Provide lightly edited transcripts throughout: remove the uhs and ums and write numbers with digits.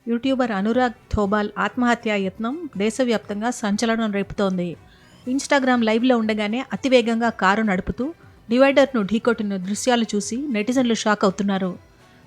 YouTuber Anurag థోబాల్ ఆత్మహత్యా యత్నం దేశవ్యాప్తంగా సంచలనం రేపుతోంది. ఇన్స్టాగ్రామ్ లైవ్లో ఉండగానే అతివేగంగా కారు నడుపుతూ డివైడర్ను ఢీకొట్టిన దృశ్యాలు చూసి నెటిజన్లు షాక్ అవుతున్నారు.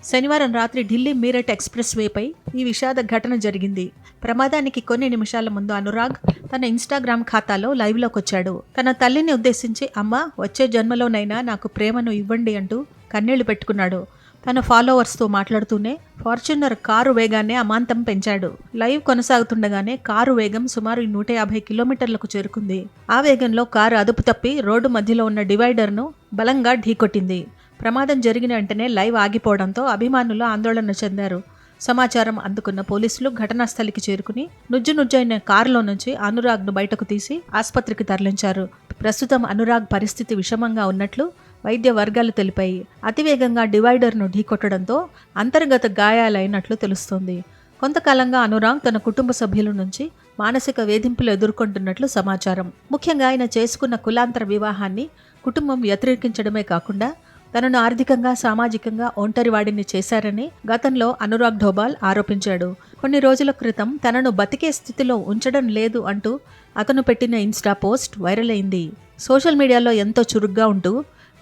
శనివారం రాత్రి ఢిల్లీ మీరట్ ఎక్స్ప్రెస్ వేపై ఈ విషాద ఘటన జరిగింది. ప్రమాదానికి కొన్ని నిమిషాల ముందు అనురాగ్ తన ఇన్స్టాగ్రామ్ ఖాతాలో లైవ్లోకొచ్చాడు. తన తల్లిని ఉద్దేశించి, అమ్మ, వచ్చే జన్మలోనైనా నాకు ప్రేమను ఇవ్వండి అంటూ కన్నీళ్లు పెట్టుకున్నాడు. తన ఫాలోవర్స్తో మాట్లాడుతూనే ఫార్చ్యూనర్ కారు వేగాన్ని అమాంతం పెంచాడు. లైవ్ కొనసాగుతుండగానే కారు వేగం సుమారు 150 కిలోమీటర్లకు చేరుకుంది. ఆ వేగంలో కారు అదుపు తప్పి రోడ్డు మధ్యలో ఉన్న డివైడర్ను బలంగా ఢీకొట్టింది. ప్రమాదం జరిగిన వెంటనే లైవ్ ఆగిపోవడంతో అభిమానులు ఆందోళన చెందారు. సమాచారం అందుకున్న పోలీసులు ఘటనా స్థలికి చేరుకుని నుజ్జునుజ్జైన కారులో నుంచి అనురాగ్ను బయటకు తీసి ఆసుపత్రికి తరలించారు. ప్రస్తుతం అనురాగ్ పరిస్థితి విషమంగా ఉన్నట్లు వైద్య వర్గాలు తెలిపాయి. అతివేగంగా డివైడర్ను ఢీకొట్టడంతో అంతర్గత గాయాలైనట్లు తెలుస్తోంది. కొంతకాలంగా అనురాగ్ తన కుటుంబ సభ్యుల నుంచి మానసిక వేధింపులు ఎదుర్కొంటున్నట్లు సమాచారం. ముఖ్యంగా ఆయన చేసుకున్న కులాంతర వివాహాన్ని కుటుంబం వ్యతిరేకించడమే కాకుండా తనను ఆర్థికంగా, సామాజికంగా ఒంటరివాడిని చేశారని గతంలో అనురాగ్ థోబాల్ ఆరోపించాడు. కొన్ని రోజుల క్రితం తనను బతికే స్థితిలో ఉంచడం లేదు అంటూ అతను పెట్టిన ఇన్స్టా పోస్ట్ వైరల్ అయింది. సోషల్ మీడియాలో ఎంతో చురుగ్గా ఉంటూ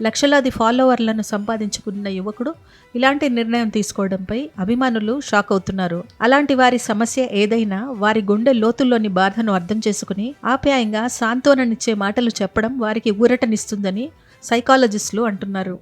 లక్షలాది ఫాలోవర్లను సంపాదించుకున్న యువకుడు ఇలాంటి నిర్ణయం తీసుకోవడంపై అభిమానులు షాక్ అవుతున్నారు. అలాంటి వారి సమస్య ఏదైనా వారి గుండె లోతుల్లోని బాధను అర్థం చేసుకుని ఆప్యాయంగా సాంత్వననిచ్చే మాటలు చెప్పడం వారికి ఊరటనిస్తుందని సైకాలజిస్టులు అంటున్నారు.